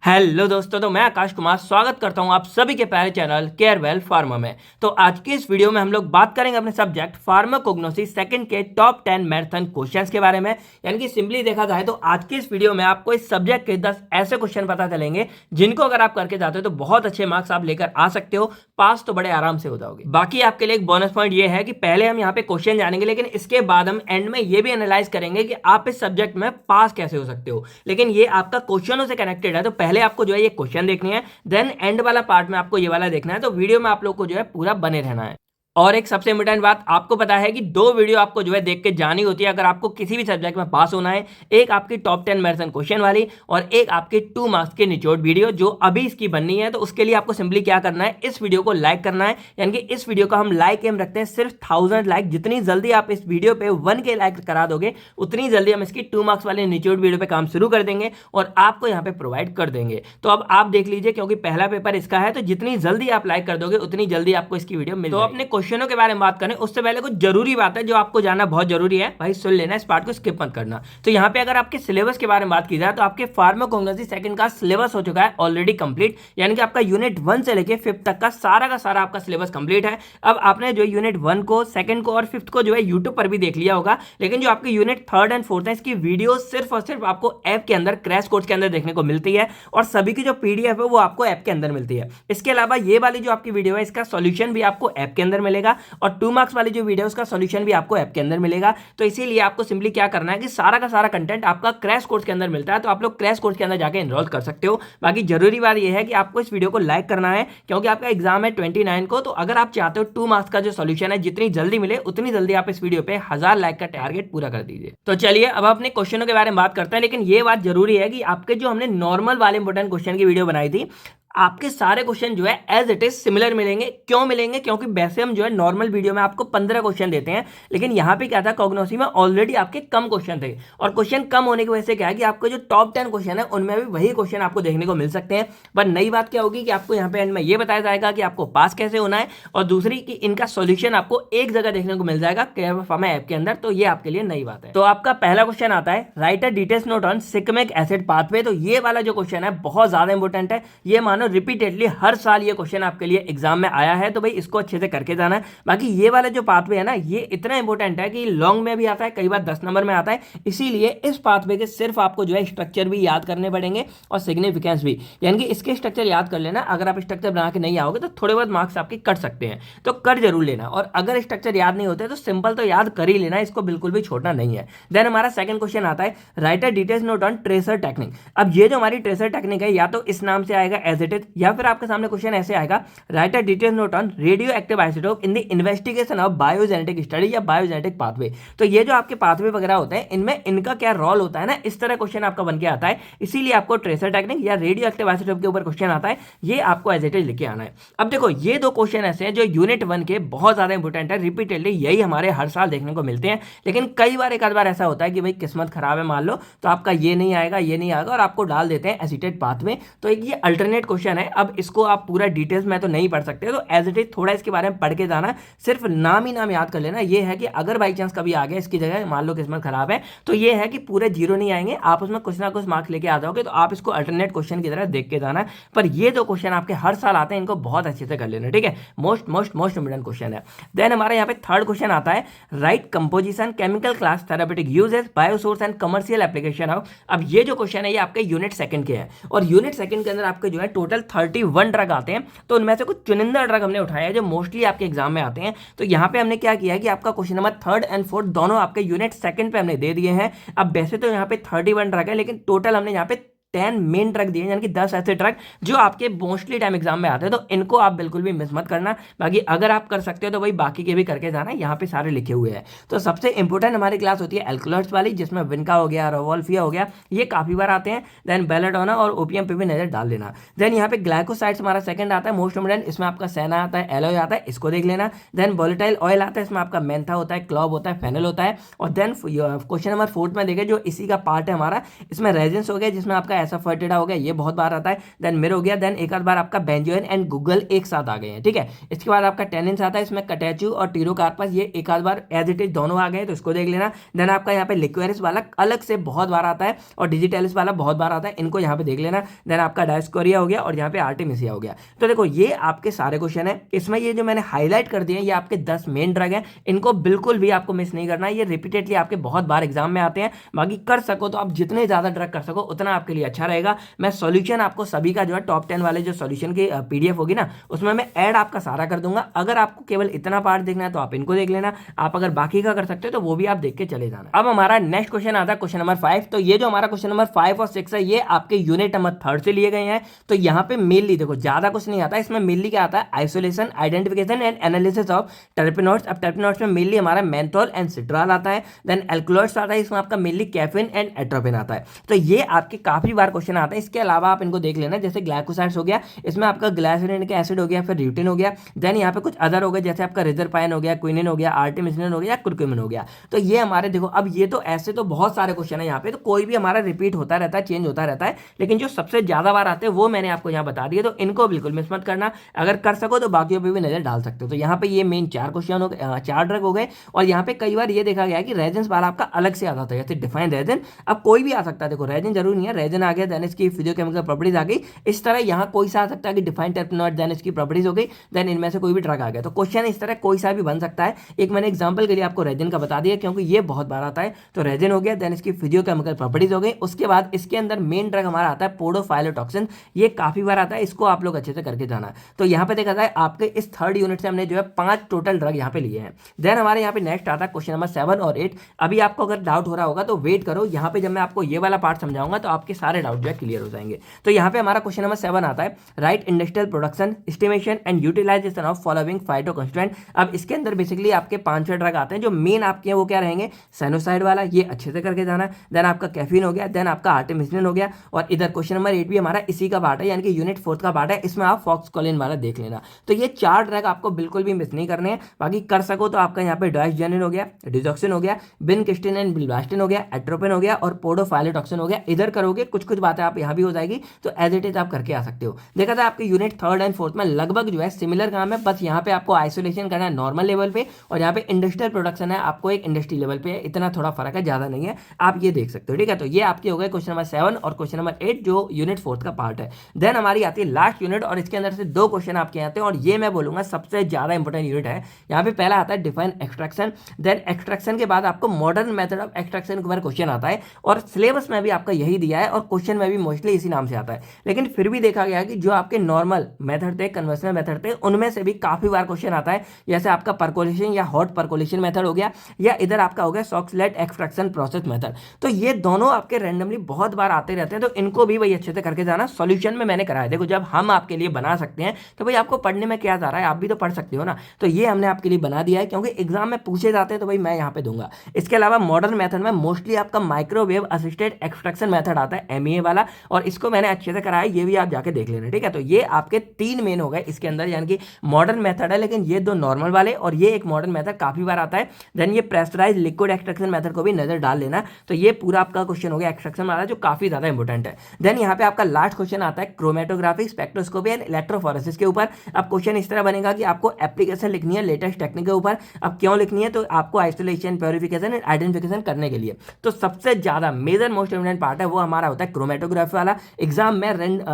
Hello दोस्तों, तो मैं आकाश कुमार स्वागत करता हूं आप सभी के प्यारे चैनल केयरवेल फार्मा में। तो आज की इस वीडियो में हम लोग बात करेंगे अपने सब्जेक्ट फार्माकोग्नोसी सेकंड के टॉप 10 मैराथन क्वेश्चंस के बारे में। यानी कि सिंपली देखा जाए तो आज की इस वीडियो में आपको इस सब्जेक्ट के 10 ऐसे क्वेश्चन पता चलेंगे जिनको अगर आप करके जाते हो तो बहुत अच्छे मार्क्स आप लेकर आ सकते हो। पास तो बड़े आराम से हो जाओगे। बाकी आपके लिए एक बोनस पॉइंट ये है कि पहले हम यहाँ पे क्वेश्चन जानेंगे, लेकिन इसके बाद हम एंड में ये भी एनालाइज करेंगे कि आप इस सब्जेक्ट में पास कैसे हो सकते हो। लेकिन ये आपका क्वेश्चनों से कनेक्टेड है, तो पहले आपको जो है ये क्वेश्चन देखनी है, देन एंड वाला पार्ट में आपको ये वाला देखना है। तो वीडियो में आप लोग को जो है पूरा बने रहना है। और एक सबसे इंपॉर्टेंट बात आपको पता है कि 2 वीडियो आपको जो है देख के जानी होती है अगर आपको किसी भी सब्जेक्ट में पास होना है। एक आपकी टॉप 10 मैराथन क्वेश्चन वाली और एक आपके 2 मार्क्स की निचोड़ वीडियो जो अभी इसकी बननी है। तो उसके लिए आपको सिंपली क्या करना है, इस वीडियो को लाइक करना है। यानी कि इस वीडियो का हम लाइक एम रखते हैं सिर्फ 1000 लाइक। जितनी जल्दी आप इस वीडियो पे 1K लाइक करा दोगे उतनी जल्दी हम इसकी 2 मार्क्स वाले निचोड़ वीडियो पे काम शुरू कर देंगे और आपको यहाँ पे प्रोवाइड कर देंगे। तो अब आप देख लीजिए, क्योंकि पहला पेपर इसका है, तो जितनी जल्दी आप लाइक कर दोगे उतनी जल्दी आपको इसकी वीडियो मिल जाएगी। तो अपने क्वेश्चनों के बारे में बात करें उससे पहले कुछ जरूरी बात है जो आपको जानना बहुत जरूरी है, भाई सुन लेना, इस पार्ट को स्किप मत करना। तो यहाँ पे अगर आपके सिलेबस के बारे में बात की जाए तो आपके फार्माकोग्नोसी सेकंड का सिलेबस हो चुका है ऑलरेडी कंप्लीट। यानी कि आपका यूनिट 1 से लेके 5th तक का सारा आपका सिलेबस कंप्लीट है। अब आपने जो यूनिट 1 को, 2nd को और 5th को जो है यूट्यूब पर भी देख लिया होगा, लेकिन जो आपके यूनिट 3rd एंड 4th है इसकी वीडियो सिर्फ और सिर्फ आपको ऐप के अंदर क्रैश कोर्स के अंदर देखने को मिलती है और सभी की जो पीडीएफ है वो आपको ऐप के अंदर मिलती है। इसके अलावा ये वाली जो आपकी वीडियो है इसका सॉल्यूशन भी आपको ऐप के अंदर मिलेगा और 2 मार्क्स वाली जो वीडियो उसका सॉल्यूशन भी आपको ऐप के अंदर मिलेगा। तो इसीलिए आपको सिंपली क्या करना है कि सारा का सारा कंटेंट आपका क्रैश कोर्स के अंदर मिलता है, तो आप लोग क्रैश कोर्स के अंदर जाके एनरोल कर सकते हो। बाकी जरूरी बात यह है कि आपको इस वीडियो को लाइक करना है क्योंकि आपका एग्जाम है 29 को। तो अगर आप चाहते हो 2 मार्क्स का जो सॉल्यूशन है जितनी जल्दी मिले उतनी जल्दी आप इस वीडियो पे 1000 लाइक का टारगेट पूरा कर दीजिए। तो चलिए अब अपने क्वेश्चनों के बारे में बात करते हैं। लेकिन ये बात जरूरी है कि आपके जो हमने नॉर्मल वाले इंपोर्टेंट क्वेश्चन की वीडियो बनाई थी, आपके सारे क्वेश्चन जो है एज इट इज सिमिलर मिलेंगे। क्यों मिलेंगे? क्योंकि वैसे हम जो है नॉर्मल वीडियो में आपको 15 क्वेश्चन देते हैं, लेकिन यहाँ पे क्या था, कॉग्नोसी में ऑलरेडी आपके कम क्वेश्चन थे और क्वेश्चन कम होने की वजह से क्या है कि आपको जो टॉप 10 क्वेश्चन है उनमें भी वही क्वेश्चन आपको देखने को मिल सकते हैं। पर नई बात क्या होगी कि आपको यहाँ पे एंड में ये बताया जाएगा कि आपको पास कैसे होना है और दूसरी कि इनका सोल्यूशन आपको एक जगह देखने को मिल जाएगा केयरवेल फार्मा ऐप के अंदर। तो ये आपके लिए नई बात है। तो आपका पहला क्वेश्चन आता है, right a details note on shikimic acid pathway. तो ये वाला जो क्वेश्चन है बहुत ज्यादा इंपॉर्टेंट है। ये मानो रिपीटेडली हर साल ये क्वेश्चन आपके लिए एग्जाम में आया है, तो भाई इसको अच्छे से करके जाना है। बाकी ये वाला जो पाथवे है ना, ये इतना इंपॉर्टेंट है कि लॉन्ग में भी आता है, कई बार 10 नंबर में आता है। इसीलिए इस पाथवे के सिर्फ आपको जो है स्ट्रक्चर भी याद करने पड़ेंगे और सिग्निफिकेंस भी। यानी कि इसके स्ट्रक्चर याद कर लेना। अगर आप स्ट्रक्चर बना के नहीं आओगे तो थोड़े बहुत मार्क्स आपके कट सकते हैं, तो कर जरूर लेना। और अगर स्ट्रक्चर याद नहीं होते तो सिंपल तो याद कर ही लेना, इसको बिल्कुल भी छोड़ना नहीं है। देन हमारा सेकंड क्वेश्चन आता है, right a details note on tracer technique. अब ये जो हमारी ट्रेसर टेक्निक है या तो इस नाम से आएगा एज इट इज, या फिर आपके सामने क्वेश्चन ऐसे आएगा, right a detail note on radio active isotope in the investigation of biogenetic study या बायोजेनेटिक पाथवे। तो ये जो आपके पाथवे वगैरह होते हैं इनमें इनका क्या रोल होता है ना, इस तरह क्वेश्चन आपका बन के आता है। इसीलिए आपको ट्रेसर टेक्निक या रेडियो एक्टिव आइसोटोप के ऊपर क्वेश्चन आता है, ये आपको एज इट इज लिखे आना है। अब देखो ये 2 क्वेश्चन ऐसे हैं जो यूनिट 1 के बहुत ज्यादा इंपॉर्टेंट है, रिपीटेडली यही हमारे हर साल देखने को मिलते हैं। लेकिन कई बार एक आध बार ऐसा होता है कि भाई किस्मत खराब है, मान लो तो आपका ये नहीं आएगा, ये नहीं आएगा और आपको डाल देते हैं एसिटेट पाथ में। तो एक ये अल्टरनेट क्वेश्चन है। अब इसको आप पूरा डिटेल्स में तो नहीं पढ़ सकते, तो एज इट इज थोड़ा इसके बारे में पढ़ के जाना, सिर्फ नाम ही नाम याद कर लेना। ये है कि अगर बाई चांस कभी आ गया इसकी जगह, मान लो किस्मत खराब है, तो ये है कि पूरे 0 नहीं आएंगे, आप उसमें कुछ ना कुछ मार्क्स लेके आ जाओगे। तो आप इसको अल्टरनेट क्वेश्चन की तरह देख के जाना। पर ये 2 क्वेश्चन आपके हर साल आते हैं, इनको बहुत अच्छे से कर लेना, ठीक है। मोस्ट इंपोर्टेंट क्वेश्चन है। देन हमारे यहाँ पे थर्ड क्वेश्चन आता है, right composition chemical class therapeutic uses biosource and commercial application of. अब ये जो क्वेश्चन है ये आपके यूनिट 2 के हैं और यूनिट 2 के अंदर आपके जो है टोटल 31 ड्रग आते हैं। तो उनमें से कुछ चुनिंदा ड्रग हमने उठाया है जो मोस्टली आपके एग्जाम में आते हैं। तो यहाँ पे हमने क्या किया है कि आपका question number 3rd and 4th दोनों आपके यूनिट 2 पे हमने दे दिए हैं। अब वैसे तो यहाँ पे 31 ड्रग है, लेकिन टोटल हमने यहाँ पे 10 मेन ड्रग दिए, यानी कि 10 ऐसे ड्रग जो आपके मोस्टली टाइम एग्जाम में आते हैं। तो इनको आप बिल्कुल भी मिस मत करना। बाकी अगर आप कर सकते हो तो भाई बाकी के भी करके जाना, यहाँ पे सारे लिखे हुए हैं। तो सबसे इंपॉर्टेंट हमारी क्लास होती है एल्कोलॉइड्स वाली, जिसमें विनका हो गया, रोवोल्फिया हो गया, ये काफी बार आते हैं। देन बेलाडोना और ओपीएम पे भी नजर डाल लेना। देन यहाँ पे ग्लाइकोसाइड्स हमारा सेकंड आता है, मोस्ट इंपोर्टेंट। इसमें आपका सेना आता है, एलोय आता है, इसको देख लेना। देन वोलेटाइल ऑयल आता है, इसमें आपका मेंथा होता है, क्लॉव होता है, फेनल होता है। और देन क्वेश्चन नंबर 4th में देखें जो इसी का पार्ट है हमारा, इसमें रेजेंस हो गया जिसमें आपका एसाफोइटिडा हो गया, ये बहुत बार आता है। देन मिर हो गया, देन एक आध बार आपका बेंजोइन एंड गूगल एक साथ आ गए हैं, ठीक है। इसके बाद आपका टेनिन्स आता है, इसमें कटेचू और टीरोकार्पस ये एक आध बार एज इट इज दोनों आ गए, तो इसको देख लेना। देन आपका यहाँ पे लिक्वेरिस वाला अलग से बहुत बार आता है और डिजिटलिस वाला बहुत बार आता है, इनको यहाँ पे देख लेना। देन आपका डायस्कोरिया हो गया और यहाँ पे आर्टेमिसिया हो गया। तो देखो ये आपके सारे क्वेश्चन है, इसमें ये जो मैंने हाईलाइट कर दिए ये आपके 10 मेन ड्रग हैं, इनको बिल्कुल भी आपको मिस नहीं करना है। ये रिपीटेडली आपके बहुत बार एग्जाम में आते हैं, बाकी कर सको तो आप जितने ज्यादा ड्रग कर सको उतना आपके लिए अच्छा रहेगा। मैं सॉल्यूशन आपको सभी का जो है टॉप 10 वाले जो सॉल्यूशन की पीडीएफ होगी ना, उसमें मैं ऐड आपका सारा कर दूंगा। अगर आपको केवल इतना पार्ट देखना है तो आप इनको देख लेना, आप अगर बाकी का कर सकते हो तो वो भी आप देख के चले जाना। अब हमारा नेक्स्ट क्वेश्चन आता है क्वेश्चन नंबर 5। तो ये जो हमारा क्वेश्चन नंबर 5 और 6 है ये आपके यूनिट नंबर 3 से लिए गए हैं। तो यहाँ पे मेनली देखो ज्यादा कुछ नहीं आता है, इसमें मेनली क्या आता है, isolation, identification and analysis of टर्पेनॉइड्स। अब टर्पेनॉइड्स में मेनली हमारा मेंथोल एंड सिट्राल आता है। देन एल्कलॉइड्स आता है, इसमें आपका मेनली कैफीन एंड एट्रोपिन आता है। तो ये आपके काफी बार क्वेश्चन आता है। इसके अलावा आप इनको देख लेना, जैसे ग्लाइकोसाइड्स हो गया, इसमें आपका ग्लाइसोलिक एसिड हो गया, फिर ल्यूटिन हो गया। देन यहाँ पे कुछ अदर हो गए, जैसे आपका रिजरपाइन हो गया, क्विनिन हो गया, आर्टेमिसिन हो गया, कुर्कुमिन हो गया। तो ये हमारे देखो, अब ये तो ऐसे तो बहुत सारे क्वेश्चन है यहाँ पे, तो कोई भी हमारा रिपीट होता रहता है, चेंज होता रहता है, लेकिन जो सबसे ज्यादा बार आते हैं वो मैंने आपको यहाँ बता दिया, तो इनको बिल्कुल मिस मत करना। अगर कर सको तो बाकियों पे भी नजर डाल सकते हो। तो यहाँ पे ये मेन 4 क्वेश्चन हो गए, 4 ड्रग हो गए। और यहाँ पे कई बार ये देखा गया कि रेजेंस वाला आपका अलग से आता था, जैसे डिफाइन रेजन। अब कोई भी आ सकता है, देखो रेजन जरूरी नहीं है, रेजन आ गया देन इसकी फिजियोकेमिकल प्रॉपर्टीज आ गई। इस तरह यहाँ कोई सा आ सकता है कि डिफाइन टर्पेनॉइड देन इसकी प्रॉपर्टीज हो गई, देन इनमें से कोई भी ड्रग आ गया। तो क्वेश्चन इस तरह कोई सा भी बन सकता है। एक मैंने एग्जाम्पल के लिए आपको रेजन का बता दिया क्योंकि ये बहुत बार आता है। तो रेजन हो गया, देन इसकी फिजियोकेमिकल प्रॉपर्टीज हो गई। उसके बाद इसके अंदर मेन ड्रग हमारा आता है पोडोफाइलोटॉक्सिन, ये काफी बार आता है, इसको आप लोग अच्छे से करके जाना। तो यहाँ पे देखा जाए आपके इस 3rd यूनिट से हमने जो है 5 टोटल ड्रग यहाँ पे लिए हैं। देन हमारे यहाँ पे नेक्स्ट आता है क्वेश्चन नंबर 7 और 8। अभी आपको अगर डाउट हो रहा होगा तो वेट करो, यहाँ पे जब मैं आपको ये वाला पार्ट समझाऊंगा तो आपके सारे डाउट जो है क्लियर हो जाएंगे। तो यहाँ पे हमारा क्वेश्चन नंबर 7 आता है, right industrial production, estimation and utilization of following phytoconstituent. अब इसके अंदर बेसिकली आपके 5-6 ड्रग आते हैं, जो मेन आपके हैं वो क्या रहेंगे, साइनोसाइड वाला, ये अच्छे से करके जाना। देन आपका कैफीन हो गया, देन आपका आर्टेमिसिन हो गया, और इधर क्वेश्चन नंबर 8 भी हमारा इसी का पार्ट है, यानी कि यूनिट 4 का पार्ट है, इसमें आप फॉक्सकोलिन वाला देख लेना। तो ये 4 ड्रग आपको बिल्कुल भी मिस नहीं करने हैं। बाकी कर सको तो आपका यहाँ पे डाइसजेनिन हो गया, डिजॉक्सिन हो गया, बिनकिस्टिन एंड बिल्बास्टिन हो गया, एट्रोपिन हो गया और पोडोफाइलोटॉक्सिन हो गया। इधर करोगे कुछ कुछ बातें आप यहाँ भी हो जाएगी, तो एज इट इज आप करके आ सकते हो। देखा था आपके यूनिट 3rd एंड 4th में लगभग जो है सिमिलर काम है, बस यहाँ पे आपको आइसोलेशन करना है नॉर्मल लेवल पे, और यहाँ पे इंडस्ट्रियल प्रोडक्शन है आपको एक इंडस्ट्री लेवल पे, इतना थोड़ा फर्क है, ज्यादा नहीं है, आप ये देख सकते हो, ठीक है। तो ये आपके हो गए क्वेश्चन नंबर 7 और क्वेश्चन नंबर 8 जो यूनिट 4th का पार्ट है। देन हमारी आती है लास्ट यूनिट, और इसके अंदर से 2 क्वेश्चन आपके आते हैं, और ये मैं बोलूंगा सबसे ज्यादा इंपॉर्टेंट यूनिट है। यहाँ पे पहला आता है डिफाइन एक्सट्रैक्शन, देन एक्सट्रैक्शन के बाद आपको मॉडर्न मेथड ऑफ एक्सट्रैक्शन के ऊपर क्वेश्चन आता है, और सिलेबस में भी आपका यही दिया है और क्वेश्चन में भी मोस्टली इसी नाम से आता है। लेकिन फिर भी देखा गया कि जो आपके नॉर्मल मेथड थे, कन्वेंशनल मेथड थे, उनमें से भी काफी बार क्वेश्चन आता है, जैसे आपका परकोलेशन या हॉट परकोलेशन मेथड हो गया, या इधर आपका हो गया सॉक्सलेट एक्सट्रैक्शन प्रोसेस मेथड। तो ये दोनों आपके रैंडमली बहुत बार आते रहते हैं, तो इनको भी वही अच्छे से करके जाना। सॉल्यूशन में मैंने कराया, देखो जब हम आपके लिए बना सकते हैं तो भाई आपको पढ़ने में क्या जा रहा है, आप भी तो पढ़ सकते हो ना। तो ये हमने आपके लिए बना दिया है, क्योंकि एग्जाम में पूछे जाते हैं तो भाई मैं यहाँ पे दूंगा। इसके अलावा मॉडर्न मेथड में मोस्टली आपका माइक्रोवेव असिस्टेड एक्सट्रैक्शन मेथड आता है, MEA वाला, और इसको मैंने अच्छे से कराया, ये भी आप जाके देख लेना, ठीक है। तो ये आपके 3 मेन हो गए इसके अंदर, यानी कि मॉडर्न मेथड है, लेकिन ये 2 नॉर्मल वाले, और ये एक मॉडर्न मेथड काफी बार आता है। देन ये प्रेशराइज लिक्विड एक्सट्रैक्शन मेथड को भी नजर डाल लेना। तो ये पूरा आपका क्वेश्चन हो गया एक्सट्रैक्शन वाला, जो काफी ज्यादा इंपॉर्टेंट है। देन यहाँ पे आपका लास्ट क्वेश्चन आता है क्रोमेटोग्राफी, स्पेक्ट्रोस्कोपी एंड इलेक्ट्रोफोरेसिस के ऊपर। अब क्वेश्चन इस तरह बनेगा कि आपको एप्लीकेशन लिखनी है लेटेस्ट टेक्निक के ऊपर। अब क्यों लिखनी है, तो आपको आइसोलेशन, प्योरिफिकेशन एंड आइडेंटिफिकेशन करने के लिए। तो सबसे ज्यादा मेजर मोस्ट इंपोर्टेंट पार्ट है वो हमारा होता है क्रोमेटोग्राफी वाला। एग्जाम में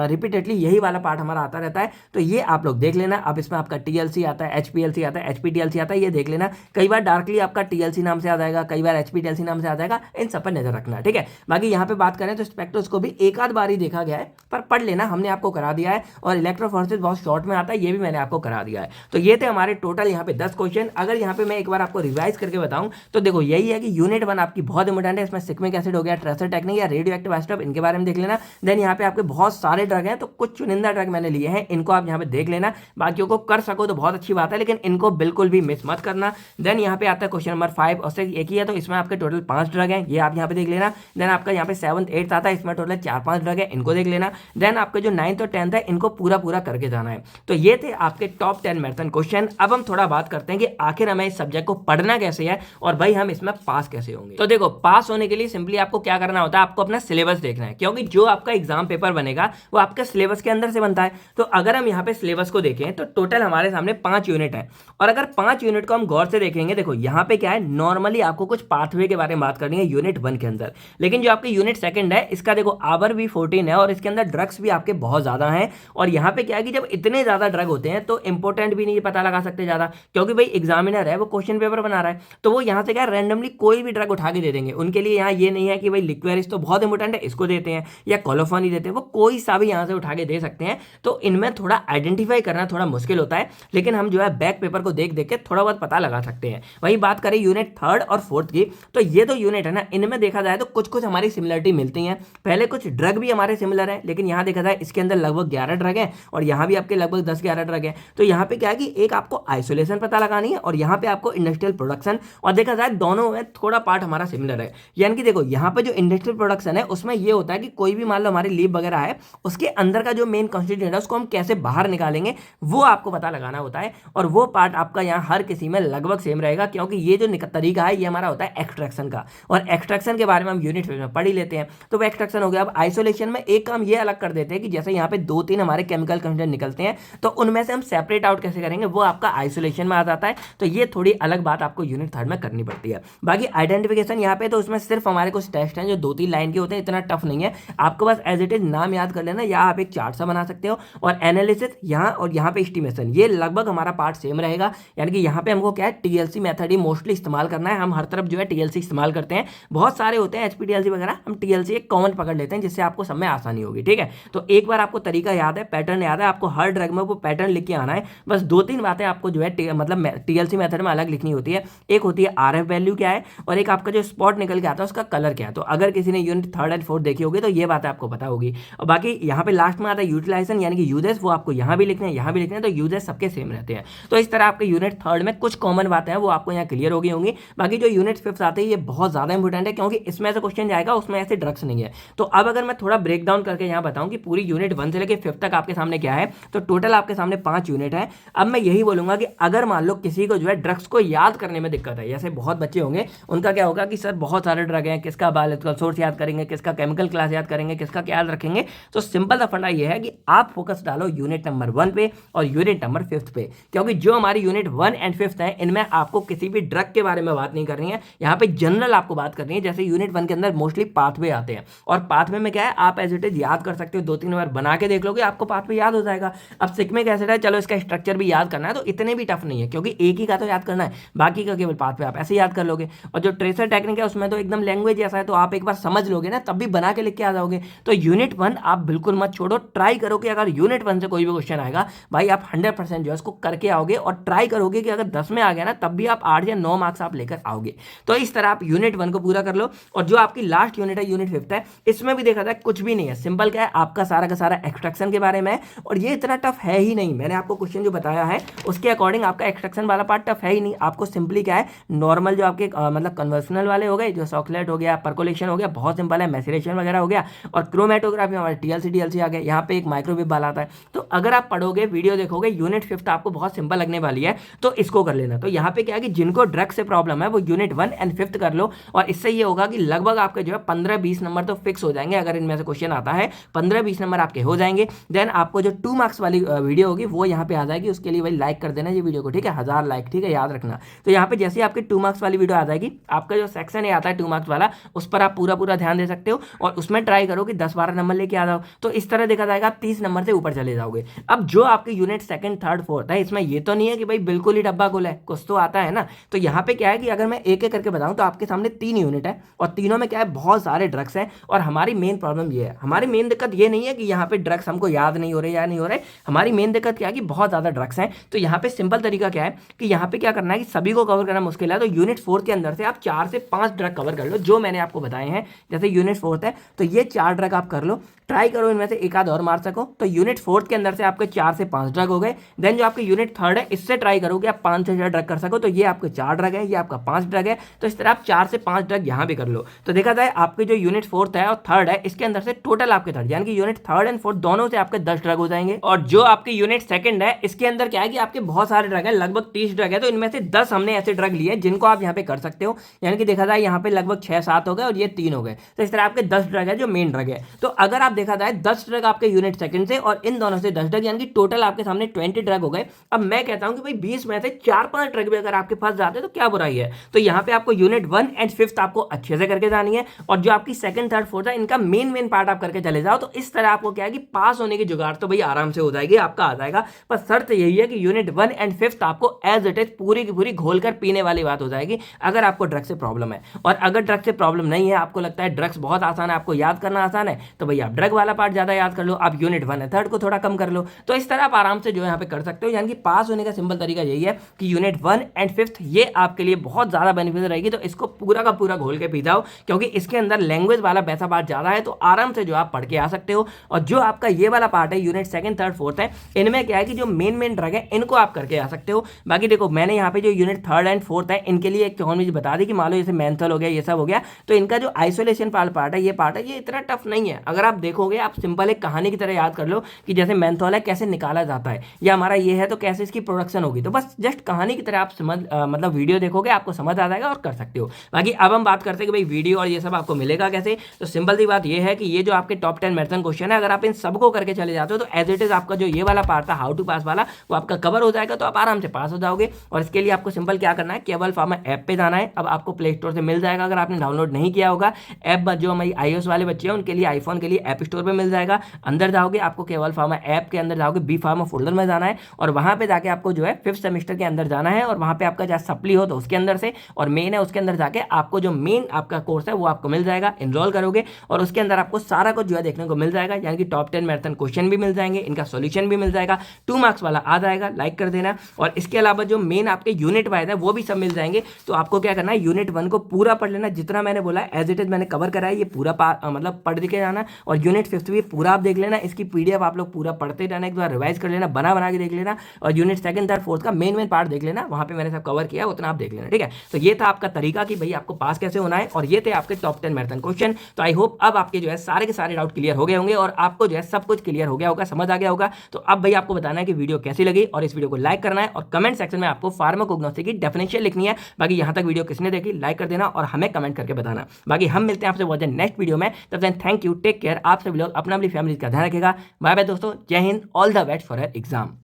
रिपीटेडली यही वाला पार्ट हमारा आता रहता है, तो ये आप लोग देख लेना। अब इसमें आपका TLC आता है, HPLC आता है, HPTLC आता है, ये देख लेना। कई बार डार्कली आपका TLC नाम से आ जाएगा, कई बार HPTLC नाम से आ जाएगा, इन सब पर नजर रखना, ठीक है। बाकी यहाँ पे बात करें तो स्पेक्ट्रोस्कोपी एक आध बार ही देखा गया है, पर पढ़ लेना, हमने आपको करा दिया है। और इलेक्ट्रोफोरेसिस बहुत शॉर्ट में आता है, ये भी मैंने आपको करा दिया है। तो ये थे हमारे टोटल यहाँ पे 10 क्वेश्चन। अगर यहाँ पे मैं एक बार आपको रिवाइज करके बताऊं तो देखो यही है कि यूनिट 1 आपकी बहुत इंपॉर्टेंट है, इसमें सिग्मिक एसिड हो गया, ट्रेसर टेक्निक या रेडियो एक्टिव आइसोटोप, इनके बारे में देख लेना। देन यहाँ पे आपके बहुत सारे ड्रग हैं, तो कुछ चुनिंदा ड्रग मैंने लिए हैं, इनको आप यहाँ पे देख लेना। बाकियों को कर सको तो बहुत अच्छी बात है, लेकिन इनको बिल्कुल भी मिस मत करना। देन यहाँ पे आता है क्वेश्चन नंबर 5 और 6 एक ही है, तो इसमें आपके टोटल 5 ड्रग हैं, ये आप यहाँ पे देख लेना। देन आपका यहाँ पे 7th 8th आता है, इसमें टोटल 4-5 ड्रग है, इनको देख लेना। देन आपके जो 9th और 10th है, इनको पूरा करके जाना है। तो ये थे आपके टॉप 10 मैराथन क्वेश्चन। अब हम थोड़ा बात करते हैं कि आखिर हमें इस सब्जेक्ट को पढ़ना कैसे है और भाई हम इसमें पास कैसे होंगे। तो देखो पास होने के लिए सिंपली आपको क्या करना होता है, आपको अपना सिलेबस देखना है क्योंकि जो आपका एग्जाम पेपर बनेगा वो आपके सिलेबस के अंदर से बनता है। तो अगर हम यहाँ पे सिलेबस को देखें तो टोटल हमारे सामने 5 यूनिट है, और अगर 5 यूनिट को हम गौर से देखेंगे, देखो यहाँ पे क्या है, नॉर्मली आपको कुछ पाथवे के बारे में बात करनी है यूनिट 1 के अंदर, लेकिन जो आपके यूनिट 2 है इसका देखो आवर भी 14 है और इसके अंदर ड्रग्स भी आपके बहुत ज्यादा हैं। और यहाँ पे क्या है कि जब इतने ज्यादा ड्रग होते हैं तो इंपॉर्टेंट भी नहीं पता लगा सकते ज्यादा, क्योंकि भाई एग्जामिनर है वो क्वेश्चन पेपर बना रहा है, तो वो यहाँ से क्या रैंडमली कोई भी ड्रग उठा के दे देंगे। उनके लिए यहाँ ये नहीं है कि भाई लिक्वेरिस तो बहुत इंपॉर्टेंट है इसको देते हैं या कोलोफॉन ही देते हैं, वो कोई सा भी यहाँ से उठा के दे सकते हैं। तो इनमें थोड़ा आइडेंटिफाई करना थोड़ा मुश्किल होता है, लेकिन हम जो है बैक पेपर को देख देख के थोड़ा बहुत पता लगा सकते हैं। वही बात करें यूनिट 3 और 4 की, तो ये तो यूनिट है ना, इनमें देखा जाए तो कुछ कुछ हमारी सिमिलरिटी मिलती है। पहले कुछ ड्रग भी हमारे सिमिलर है, लेकिन यहाँ देखा जाए इसके अंदर लगभग 11 ड्रग है और यहाँ भी आपके लगभग 10-11 ड्रग है। तो यहाँ पे क्या है कि एक आपको आइसोलेशन पता लगानी है और यहाँ पे आपको इंडस्ट्रियल प्रोडक्शन, और देखा जाए दोनों में थोड़ा पार्ट हमारा सिमिलर है। यानी कि देखो यहाँ पे जो इंडस्ट्रियल प्रोडक्शन है उसमें ये होता है कि कोई भी मान लो हमारी लीव वगैरह है, उसके अंदर का जो मेन कॉन्स्टिट्यूएंट है उसको हम कैसे बाहर निकालेंगे वो आपको पता लगाना होता है, और वो पार्ट आपका यहाँ हर किसी में लगभग सेम रहेगा, क्योंकि ये जो तरीका है ये हमारा होता है एक्सट्रैक्शन का, और एक्सट्रैक्शन के बारे में हम यूनिट में पढ़ ही लेते हैं। तो वो एक्सट्रैक्शन हो गया। अब आइसोलेशन में एक काम ये अलग कर देते हैं कि जैसे यहाँ पे 2-3 हमारे केमिकल कंपाउंड निकलते हैं, तो उनमें से हम सेपरेट आउट कैसे करेंगे वो आपका आइसोलेशन में आ जाता है। तो ये थोड़ी अलग बात आपको यूनिट 3 में करनी पड़ती है। बाकी आइडेंटिफिकेशन यहाँ पे तो उसमें सिर्फ हमारे कुछ टेस्ट हैं जो 2-3 लाइन के होते हैं, इतना टफ नहीं है, आपको बस एज इट इज नाम याद कर लेना, या आप एक चार्ट सा बना सकते हो। और एनालिसिस यहाँ और यहाँ पे एस्टिमेशन, ये लगभग हमारा पार्ट सेम रहेगा। यानी कि यहाँ पे हमको क्या है, टीएलसी मेथड ही मोस्टली इस्तेमाल करना है। हम हर तरफ जो है टीएलसी इस्तेमाल करते हैं, बहुत सारे होते हैं एचपीटीएलसी वगैरह, हम टीएलसी एक कॉमन पकड़ लेते हैं जिससे आपको सब में आसानी होगी। ठीक है, तो एक बार आपको तरीका याद है, पैटर्न याद है, आपको हर ड्रग में वो पैटर्न लिख के आना है। बस 2-3 बातें आपको जो है मतलब टीएलसी मेथड में अलग लिखनी होती है। एक होती है आरएफ वैल्यू क्या है, और एक आपका जो स्पॉट निकल के आता है उसका कलर क्या है। तो अगर किसी ने यूनिट 3 और 4 देखी होगी तो ये बातें आपको पता होगी। और बाकी यहाँ पे लास्ट में आता है यूटिलाइजेशन, यानी कि यूजेस, वो आपको यहाँ भी लिखने हैं यहाँ भी लिखने हैं, तो यूजेस सबके सेम रहते हैं। तो इस तरह आपके यूनिट 3 में कुछ कॉमन बातें हैं वो आपको यहाँ क्लियर हो गई होंगी। बाकी जो यूनिट 5 आते हैं ये बहुत ज्यादा इंपॉर्टेंट है, क्योंकि इसमें से क्वेश्चन जाएगा, उसमें ऐसे ड्रग्स नहीं है। तो अब अगर मैं थोड़ा ब्रेक डाउन करके यहाँ बताऊं कि पूरी यूनिट 1 से लेकर 5 तक आपके सामने क्या है, तो टोटल आपके सामने 5 यूनिट है। अब मैं यही बोलूंगा कि अगर मान लो किसी को जो है ड्रग्स को याद करने में दिक्कत है, जैसे बहुत बच्चे होंगे उनका क्या होगा कि सर बहुत सारे ड्रग हैं, किसका बायोलॉजिकल सोर्स याद करेंगे, किसका केमिकल क्लास याद करेंगे, किसका क्या याद रखेंगे। तो सिंपल सा फंडा ये है कि आप फोकस डालो यूनिट नंबर 1 पे और यूनिट नंबर 5 पे, क्योंकि जो हमारी यूनिट 1 एंड 5 है इनमें आपको किसी भी ड्रग के बारे में बात नहीं करनी है, यहाँ पे जनरल आपको बात करनी है। जैसे यूनिट 1 के अंदर मोस्टली पाथवे आते हैं, और पाथवे में क्या है, आप एज इट इज याद कर सकते हो, 2-3 बार बना के देख लोगे आपको पाथवे याद हो जाएगा। अब सिग्मिक एसिड है, चलो इसका स्ट्रक्चर भी याद करना है तो इतने भी टफ नहीं है, क्योंकि एक ही का तो याद करना है, बाकी का केवल पाथवे आप ऐसे याद कर लोगे। और जो ट्रेसर टेक्निक है उसमें तो एकदम लैंग्वेज ऐसा है, तो आप एक बार समझ लोगे ना तब भी बना के लिख के आ जाओगे। तो यूनिट 1 आप बिल्कुल मत छोड़ो, ट्राई करो कि अगर यूनिट 1 से कोई भी क्वेश्चन आएगा भाई आप 100% जो है उसको करके आओगे, और ट्राई करोगे कि अगर 10 में आ गया ना तब भी आप 8 या 9 मार्क्स आप लेकर आओगे। तो इस तरह आप यूनिट 1 को पूरा कर लो। और जो आपकी लास्ट यूनिट है यूनिट 5 है, इसमें भी देखा जाए कुछ भी नहीं है, सिंपल क्या है, आपका सारा का सारा एक्सट्रैक्शन के बारे में है, और ये इतना टफ है ही नहीं। मैंने आपको क्वेश्चन जो बताया है उसके अकॉर्डिंग आपका एक्सट्रैक्शन वाला पार्ट टफ है ही नहीं। आपको सिंपली क्या है, नॉर्मल जो आपके मतलब कन्वर्सनल वाले हो गए, जो सॉकलेट हो गया, परकोलेशन हो गया, बहुत सिंपल है, मैसेरेशन वगैरह हो गया, और क्रोमेटोग्राफी हमारे टीएलसी आ गया, यहाँ पे एक माइक्रोवेव वाला आता है। तो अगर आप पढ़ोगे वीडियो देखोगे यूनिट 5 आपको बहुत सिंपल लगने वाली है, तो इसको कर लेना। तो यहाँ पे क्या है कि जिनको ड्रग से प्रॉब्लम है वो यूनिट 1 एंड 5 कर लो, और इससे ये होगा कि लगभग आपके जो है 15-20 नंबर तो फिक्स हो जाएंगे। अगर इनमें से क्वेश्चन आता है 15-20 नंबर आपके हो जाएंगे। देन आपको जो 2 मार्क्स वाली वीडियो होगी वो यहाँ पे आ जाएगी, उसके लिए भाई लाइक कर देना ये वीडियो को, ठीक है, 1000 लाइक, ठीक है, याद रखना। तो यहाँ पे जैसे आपकी 2 मार्क्स वाली वीडियो आ जाएगी, आपका जो सेक्शन है आता है 2 मार्क्स वाला, उस पर आप पूरा ध्यान दे सकते हो, और उसमें ट्राई करो कि 10-12 नंबर लेके आ जाओ। तो इस तरह देखा जाएगा आप 30 नंबर से ऊपर चले जाओगे। अब जो आपके यूनिट 2nd, 3rd, 4th है, इसमें ये तो नहीं है कि भाई बिल्कुल ही डब्बा गुल है, कुछ तो आता है ना। तो यहाँ पे क्या है कि अगर मैं एक एक करके बताऊं तो आपके सामने 3 यूनिट है, और तीनों में क्या है, बहुत सारे ड्रग्स हैं। और हमारी मेन प्रॉब्लम ये है, हमारी मेन दिक्कत ये नहीं है कि यहाँ पे ड्रग्स हमको याद नहीं हो रहे या नहीं हो रहे, हमारी मेन दिक्कत क्या है कि बहुत ज्यादा ड्रग्स हैं। तो यहाँ पे सिंपल तरीका क्या है कि यहाँ पे क्या करना है कि सभी को कवर करना मुश्किल है, तो यूनिट 4 के अंदर से आप 4 से 5 ड्रग कवर कर लो जो मैंने आपको बताए हैं। जैसे यूनिट 4 है तो ये 4 ड्रग आप कर लो, ट्राई करो इनमें से एक आध और मार सको। तो यूनिट 4 के अंदर से आपके 4 से 5 ड्रग हो गए। देन जो आपके यूनिट 3rd है इससे ट्राई करो कि आप 5 से 6 ड्रग कर सको, तो ये आपके 4 ड्रग है, ये आपका 5 ड्रग है। तो इस तरह आप 4 से 5 ड्रग यहाँ भी कर लो। तो देखा जाए आपके जो यूनिट 4th है और 3rd है इसके अंदर से टोटल आपके 3rd यानी कि यूनिट 3rd एंड 4th दोनों से आपके 10 ड्रग हो जाएंगे। और जो आपके यूनिट 2nd है इसके अंदर क्या है कि आपके बहुत सारे ड्रग है, लगभग 30 ड्रग है। तो इनमें से 10 हमने ऐसे ड्रग लिए जिनको आप यहाँ पे कर सकते हो, यानी कि देखा जाए यहाँ पे लगभग 6-7 हो गए और ये 3 हो गए। तो इस तरह आपके 10 ड्रग ड्रग है जो मेन ड्रग है। तो अगर आप देखा जाए 10 ड्रग आपके यूनिट सेकंड से और इन दोनों से 10 ड्रग, यानी कि टोटल आपके सामने 20 ड्रग हो गए। अब मैं कहता हूं कि भाई 20 में से 4-5 ड्रग भी अगर आपके पास जाते तो क्या बुराई है। तो यहाँ पे आपको यूनिट 1 एंड 5th आपको अच्छे से करके जानी है, और जो आपकी सेकंड थर्ड फोर्थ है इनका मेन पार्ट आप करके चले जाओ। तो इस तरह आपको क्या है कि पास होने की जुगाड़ तो भाई आराम से हो जाएगी, आपका आ जाएगा। पर शर्त यही है कि यूनिट 1 एंड 5th आपको एज इट इज पूरी की पूरी घोल कर पीने वाली बात हो जाएगी, अगर आपको ड्रग से प्रॉब्लम है। और अगर ड्रग से प्रॉब्लम नहीं है, आपको लगता है ड्रग्स बहुत आसान है, आपको याद करना आसान है, तो भाई आप ड्रग वाला पार्ट ज्यादा याद कर लो, आप यूनिट 1 एंड 3rd को थोड़ा कम कर लो। तो इस तरह आप आराम से जो यहाँ पे कर सकते हो। यानी कि पास होने का सिंपल तरीका यही है कि यूनिट 1 एंड 5th ये आपके लिए बहुत ज्यादा बेनिफिशियल रहेगी। तो इसको पूरा का पूरा घोल के पी जाओ, क्योंकि इसके अंदर लैंग्वेज वाला पैसा पार्ट ज्यादा है, तो आराम से जो आप पढ़ के आ सकते हो। और जो आपका ये वाला पार्ट है यूनिट 2nd 3rd 4th है, इनमें क्या है कि जो मेन ड्रग है इनको आप करके आ सकते हो। बाकी देखो मैंने यहाँ पे जो यूनिट 3rd एंड 4th है इनके लिए एक टेक्नोलॉजी बता दी कि मान लो जैसे मेंथल हो गया, ये सब हो गया, तो इनका जो आइसोलेशन पार्ट है ये इतना टफ नहीं है। अगर आप देखोगे, आप सिंपल एक कहानी की तरह याद कर लो कि जैसे मेंथोल है कैसे निकाला जाता है, या हमारा ये है तो कैसे इसकी प्रोडक्शन होगी। तो बस जस्ट कहानी की तरह आप समझ मतलब वीडियो देखोगे आपको समझ आ जाएगा और कर सकते हो। बाकी अब हम बात करते हैं कि भाई वीडियो और ये सब आपको मिलेगा कैसे। तो सिंपल सी बात ये है कि ये जो आपके टॉप 10 मैराथन क्वेश्चन है, अगर आप इन सबको करके चले जाते हो तो एज इट इज आपका जो ये वाला पार्ट था हाउ टू पास वाला, वो आपका कवर हो जाएगा, तो आप आराम से पास हो जाओगे। और इसके लिए आपको सिंपल क्या करना है, केवल फार्मा ऐप पे जाना है। अब आपको प्ले स्टोर से मिल जाएगा, अगर आपने डाउनलोड नहीं किया होगा ऐप, जो हमारी iOS वाले बच्चे हैं उनके लिए आईफोन के लिए ऐप स्टोर पे मिल जाएगा। अंदर जाओगे, आपको केवल फार्मा ऐप के अंदर जाओगे, बी फार्मा फोल्डर में जाना है, और वहां पे जाके आपको जो है 5th सेमेस्टर के अंदर जाना है, और वहां पे आपका जैसे सप्ली हो तो उसके अंदर से, और मेन है उसके अंदर जाके आपको जो मेन आपका कोर्स है वो आपको मिल जाएगा, इनरोल करोगे, और उसके अंदर आपको सारा कुछ जो है देखने को मिल जाएगा। यानी कि टॉप 10 मैराथन क्वेश्चन भी मिल जाएंगे, इनका सॉल्यूशन भी मिल जाएगा, 2 मार्क्स वाला आ जाएगा, लाइक कर देना। और इसके अलावा जो मेन आपके यूनिट वाइज है वो भी सब मिल जाएंगे। तो आपको क्या करना है, यूनिट 1 को पूरा पढ़ लेना, जितना मैंने बोला है एज इट इज मैंने कवर करा है, ये पूरा मतलब पढ़ के जाना। और यूनिट 5th भी पूरा आप देख लेना, इसकी पीडीएफ आप लोग पूरा पढ़ते रहना, एक बार रिवाइज कर लेना, बना के देख लेना। और यूनिट 2nd 3rd 4th का मेन पार्ट देख लेना, वहां पे मैंने सब कवर किया, उतना आप देख लेना, ठीक है। तो ये था आपका तरीका कि भाई आपको पास कैसे होना है, और ये थे आपके टॉप 10 मैराथन क्वेश्चन। तो आई होप अब आपके जो है सारे के सारे डाउट क्लियर हो गए होंगे, और आपको जो है सब कुछ क्लियर हो गया होगा, समझ आ गया होगा। तो अब भाई आपको बताना है कि वीडियो कैसी लगी, और इस वीडियो को लाइक करना है, और कमेंट सेक्शन में आपको फार्माकोग्नोसी की डेफिनेशन लिखनी है। बाकी यहां तक वीडियो किसने देखी, लाइक कर देना और हमें कमेंट करके बताना। बाकी हम मिलते हैं आपसे बहुत नेक्स्ट वीडियो में, तब तक थैंक यू, टेक केयर। आप सभी लोग अपना अपनी फैमिली का ध्यान रखेगा। बाय बाय दोस्तों, जय Hind, all the best for your exam.